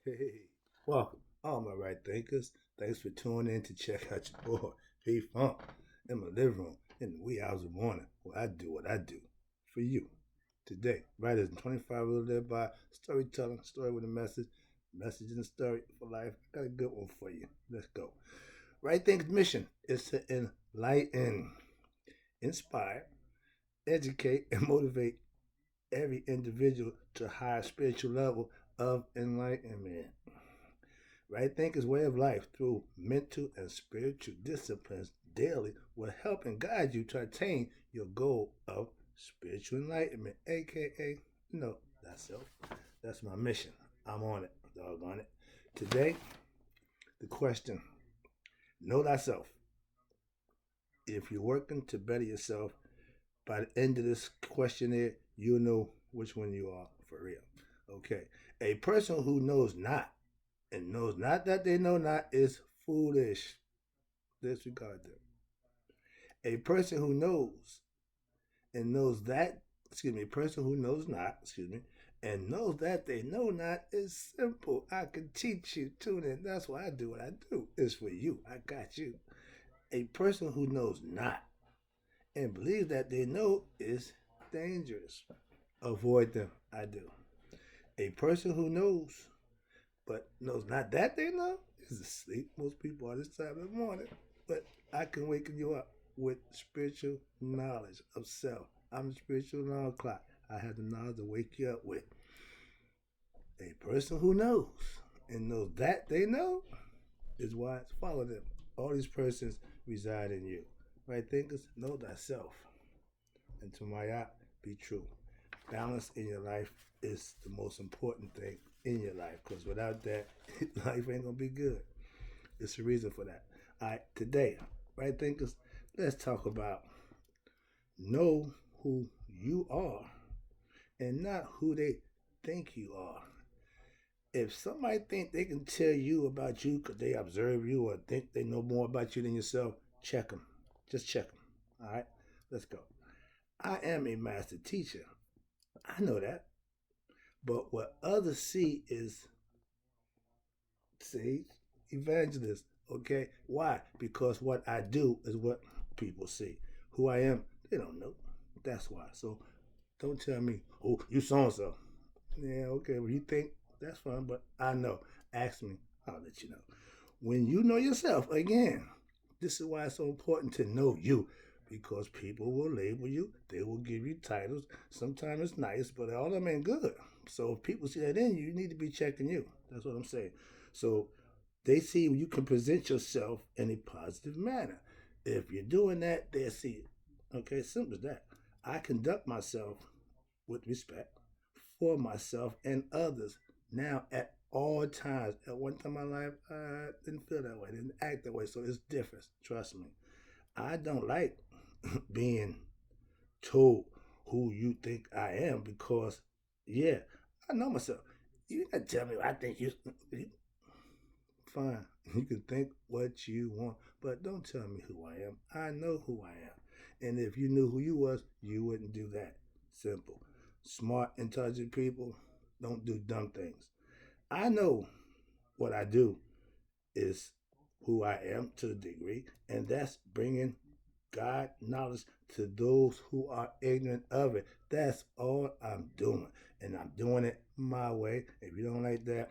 Hey, welcome, all my right thinkers. Thanks for tuning in to check out your boy, P Funk, in my living room in the wee hours of the morning, where I do what I do for you. Today, writers in 25 will live by storytelling, story with a message and story for life. I got a good one for you. Let's go. Right Thinkers' mission is to enlighten, inspire, educate, and motivate every individual to a higher spiritual level of enlightenment. Right thinking's way of life through mental and spiritual disciplines daily will help and guide you to attain your goal of spiritual enlightenment, aka know thyself. That's my mission. I'm on it, doggone it. Today, the question: know thyself. If you're working to better yourself, by the end of this questionnaire, you'll know which one you are for real. Okay. A person who knows not and knows not that they know not is foolish. Disregard them. A person who knows and knows that, a person who knows not, and knows that they know not is simple. I can teach you. Tune in. That's why I do what I do. It's for you. I got you. A person who knows not and believes that they know is dangerous. Avoid them. I do. A person who knows but knows not that they know is asleep. Most people are this time of the morning. But I can wake you up with spiritual knowledge of self. I'm the spiritual alarm clock. I have the knowledge to wake you up with. A person who knows and knows that they know is wise. Follow them. All these persons reside in you. Right thinkers, know thyself. And to my eye, be true. Balance in your life is the most important thing in your life because without that, life ain't gonna be good. It's a reason for that. All right, today, right thinkers, let's talk about know who you are and not who they think you are. If somebody think they can tell you about you because they observe you or think they know more about you than yourself, check them. Just check them. All right, let's go. I am a master teacher. I know that. But what others see is sage evangelist. Okay? Why? Because what I do is what people see. Who I am, they don't know. That's why. So don't tell me, oh, you so and so. Yeah, okay. Well, you think that's fine, but I know. Ask me, I'll let you know. When you know yourself, again, this is why it's so important to know you because people will label you, they will give you titles. Sometimes it's nice, but all of them ain't good. So if people see that in you, you need to be checking you. That's what I'm saying. So they see you can present yourself in a positive manner. If you're doing that, they'll see it. Okay, simple as that. I conduct myself with respect for myself and others now at all times. At one time in my life, I didn't feel that way, didn't act that way. So it's different. Trust me. I don't like being told who you think I am because, yeah, I know myself. You can tell me I think you. Fine. You can think what you want, but don't tell me who I am. I know who I am. And if you knew who you was, you wouldn't do that. Simple. Smart, intelligent people don't do dumb things. I know what I do is who I am to a degree, and that's bringing God knowledge to those who are ignorant of it. That's all I'm doing, and I'm doing it my way. If you don't like that,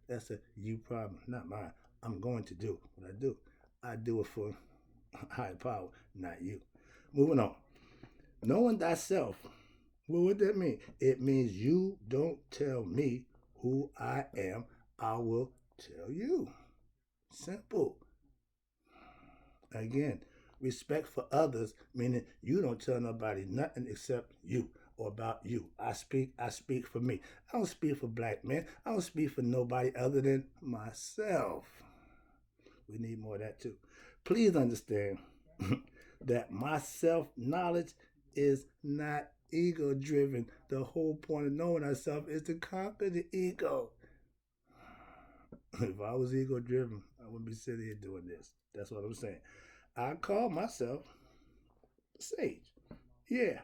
that's a you problem, not mine. I'm going to do what I do. I do it for higher power, not you. Moving on. Knowing thyself. What would that mean? It means you don't tell me who I am. I will tell you. Simple. Again, respect for others, meaning you don't tell nobody nothing except you or about you. I speak for me. I don't speak for black men. I don't speak for nobody other than myself. We need more of that too. Please understand that my self knowledge is not ego driven. The whole point of knowing ourselves is to conquer the ego. If I was ego driven, I wouldn't be sitting here doing this. That's what I'm saying. I call myself sage. Yeah.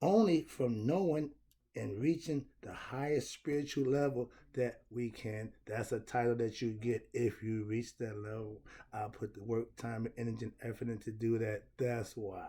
Only from knowing and reaching the highest spiritual level that we can. That's a title that you get if you reach that level. I put the work, time, and energy and effort in to do that. That's why.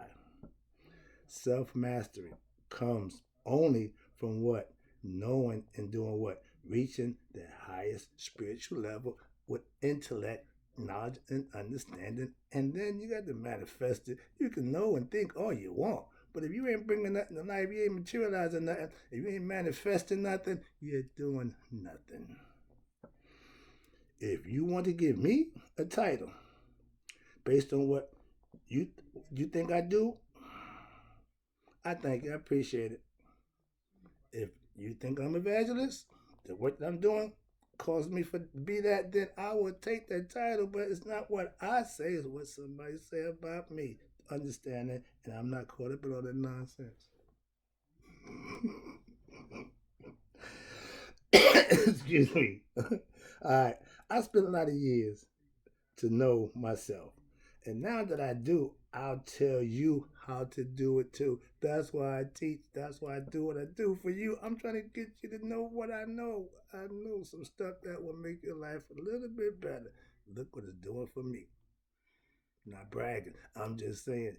Self mastery comes only from what? Knowing and doing what? Reaching the highest spiritual level with intellect, knowledge, and understanding. And then you got to manifest it. You can know and think all you want. But if you ain't bringing nothing to life, you ain't materializing nothing, if you ain't manifesting nothing, you're doing nothing. If you want to give me a title based on what you you think I do, I thank you. I appreciate it. If you think I'm evangelist, the work that I'm doing caused me for be that, then I will take that title. But it's not what I say; it's what somebody say about me. Understand that, and I'm not caught up in all that nonsense. Excuse me. All right, I spent a lot of years to know myself. And now that I do, I'll tell you how to do it too. That's why I teach. That's why I do what I do for you. I'm trying to get you to know what I know. I know some stuff that will make your life a little bit better. Look what it's doing for me. Not bragging. I'm just saying.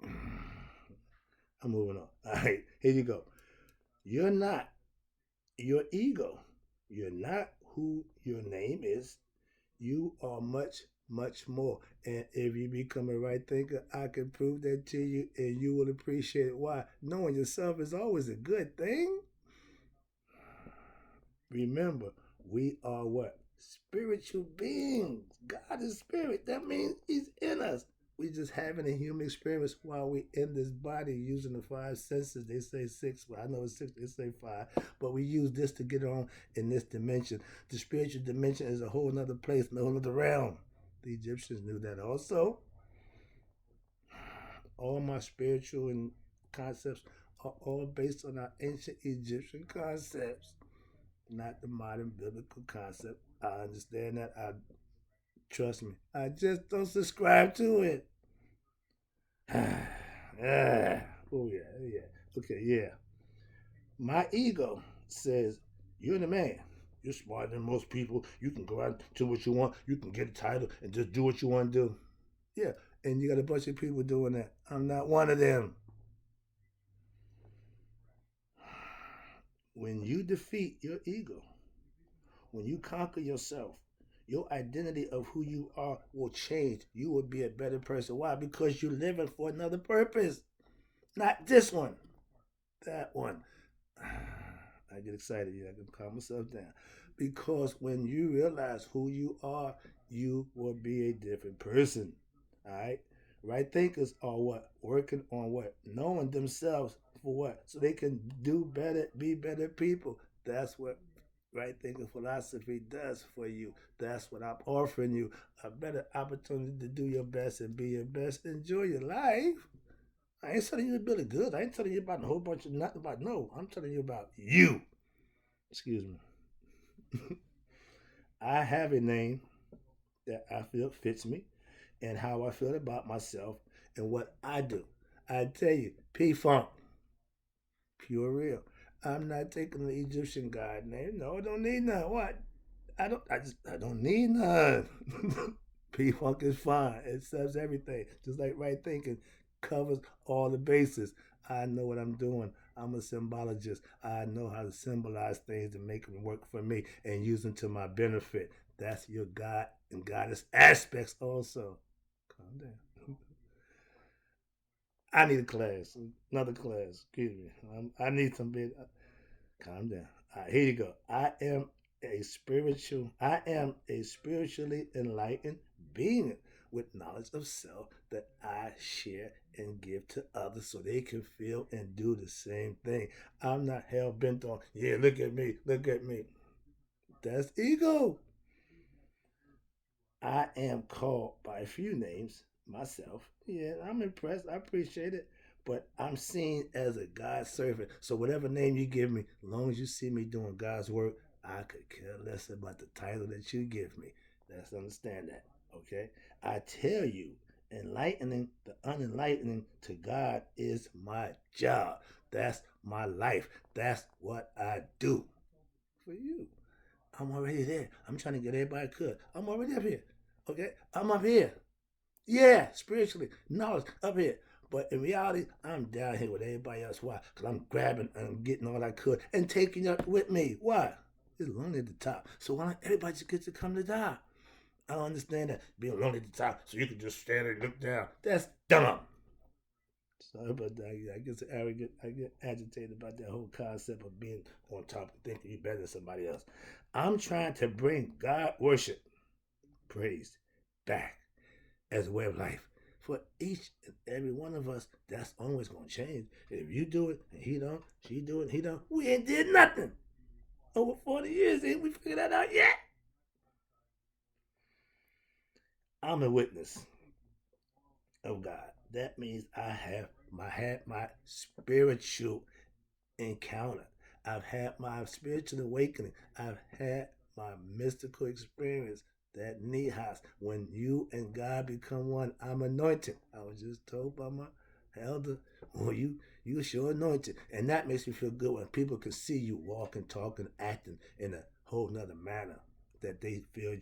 I'm moving on. All right, here you go. You're not your ego. You're not who your name is. You are much, much more. And if you become a right thinker, I can prove that to you and you will appreciate why. Knowing yourself is always a good thing. Remember, we are what? Spiritual beings. God is spirit. That means He's in us. We just having a human experience while we in this body using the five senses. They say six, but I know it's six, they say five. But we use this to get on in this dimension. The spiritual dimension is a whole other place, a whole other realm. The Egyptians knew that also. All my spiritual and concepts are all based on our ancient Egyptian concepts, not the modern biblical concept. I understand that. I trust me. I just don't subscribe to it. Oh yeah, yeah. Okay, yeah. My ego says you're the man. You're smarter than most people. You can go out and do what you want. You can get a title and just do what you want to do. Yeah, and you got a bunch of people doing that. I'm not one of them. When you defeat your ego, when you conquer yourself, your identity of who you are will change. You will be a better person. Why? Because you're living for another purpose. Not this one, that one. I get excited. Yeah, I can calm myself down. Because when you realize who you are, you will be a different person. All right? Right thinkers are what? Working on what? Knowing themselves for what? So they can do better, be better people. That's what right thinking philosophy does for you. That's what I'm offering you. A better opportunity to do your best and be your best. Enjoy your life. I ain't telling you to build it good. I ain't telling you about a whole bunch of nothing about no. I'm telling you about you. Excuse me. I have a name that I feel fits me and how I feel about myself and what I do. I tell you, P Funk, pure real. I'm not taking the Egyptian god name. No, I don't need none. What? I don't need none. P Funk is fine. It serves everything. Just like right thinking covers all the bases. I know what I'm doing. I'm a symbologist. I know how to symbolize things and make them work for me and use them to my benefit. That's your God and goddess aspects also. Calm down. I need a class, another class. Excuse me. I need some big. Calm down. All right, here you go. I am a spiritually enlightened being with knowledge of self that I share and give to others so they can feel and do the same thing. I'm not hell bent on, yeah, look at me, look at me. That's ego. I am called by a few names myself. Yeah, I'm impressed. I appreciate it. But I'm seen as a God servant. So whatever name you give me, as long as you see me doing God's work, I could care less about the title that you give me. Let's understand that. Okay? I tell you, enlightening the unenlightening to God is my job. That's my life. That's what I do for you. I'm already there. I'm trying to get everybody could. I'm already up here. Okay? I'm up here. Yeah, spiritually, knowledge up here. But in reality, I'm down here with everybody else. Why? Because I'm grabbing and getting all I could and taking up with me. Why? It's lonely at the top. So why not everybody just get to come to the top? I don't understand that. Being lonely at the top so you can just stand there and look down. That's dumb. Sorry about that. I get arrogant. I get agitated about that whole concept of being on top and thinking you're better than somebody else. I'm trying to bring God worship, praise back as a way of life. For each and every one of us, that's always going to change. If you do it and he don't, she do it and he don't, we ain't did nothing. Over 40 years, ain't we figured that out yet? I'm a witness of God. That means I have had my spiritual encounter. I've had my spiritual awakening. I've had my mystical experience. That nihas, when you and God become one, I'm anointed. I was just told by my elder, well, you sure anointed. And that makes me feel good when people can see you walking, talking, acting in a whole nother manner. That they feel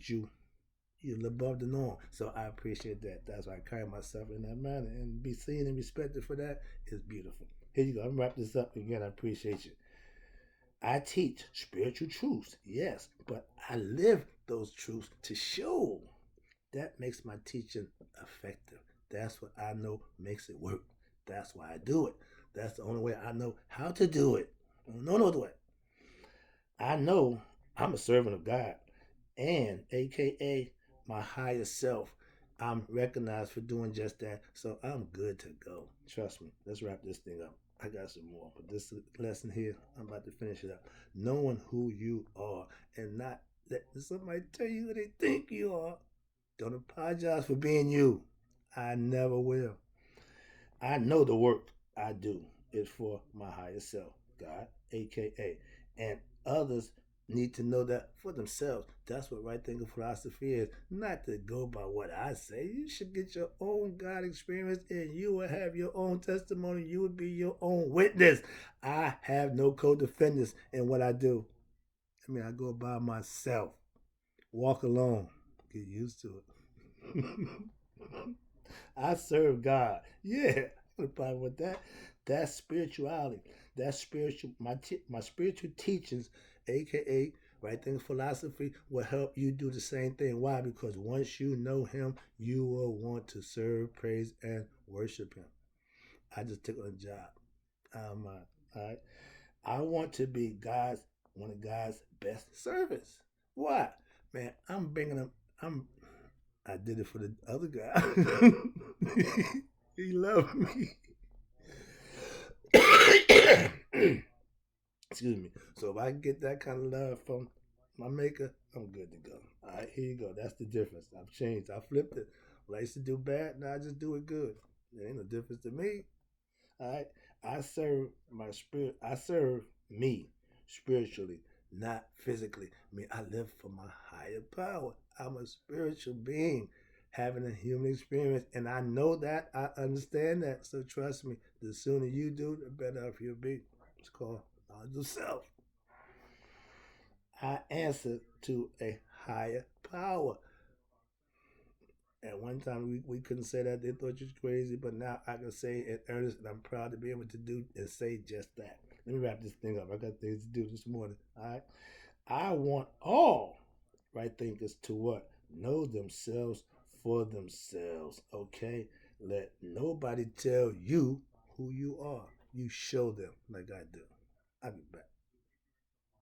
you're above the norm. So I appreciate that. That's why I carry myself in that manner. And be seen and respected for that is beautiful. Here you go. I'm wrap this up again. I appreciate you. I teach spiritual truths, yes, but I live those truths to show. That makes my teaching effective. That's what I know makes it work. That's why I do it. That's the only way I know how to do it. No other way. I know I'm a servant of God and AKA my higher self. I'm recognized for doing just that. So I'm good to go. Trust me. Let's wrap this thing up. I got some more, but this lesson here, I'm about to finish it up. Knowing who you are and not letting somebody tell you who they think you are. Don't apologize for being you. I never will. I know the work I do is for my higher self, God, aka, and others need to know that for themselves. That's what right thinking philosophy is. Not to go by what I say. You should get your own God experience and you will have your own testimony. You will be your own witness. I have no co-defendants in what I do. I mean, I go by myself. Walk alone. Get used to it. I serve God. Yeah, no problem with that. That's spirituality. That's spiritual. My spiritual teachings, aka right thing philosophy, will help you do the same thing. Why? Because once you know Him, you will want to serve, praise, and worship Him. I just took on a job. All right. I want to be one of God's best servants. Why? Man, I'm bringing them. I did it for the other guy. He loved me. Excuse me. So if I get that kind of love from my maker, I'm good to go. All right, here you go. That's the difference. I've changed. I flipped it. When I used to do bad, now I just do it good. There ain't no difference to me. All right. I serve my spirit. I serve me spiritually, not physically. I mean, I live for my higher power. I'm a spiritual being having a human experience, and I know that. I understand that. So trust me. The sooner you do, the better off you'll be. It's called knowledge of self. I answer to a higher power. At one time, we couldn't say that. They thought you was crazy, but now I can say it earnest, and I'm proud to be able to do and say just that. Let me wrap this thing up. I got things to do this morning. All right. I want all right thinkers to what? Know themselves for themselves. Okay. Let nobody tell you who you are. You show them like I do. I'll be back.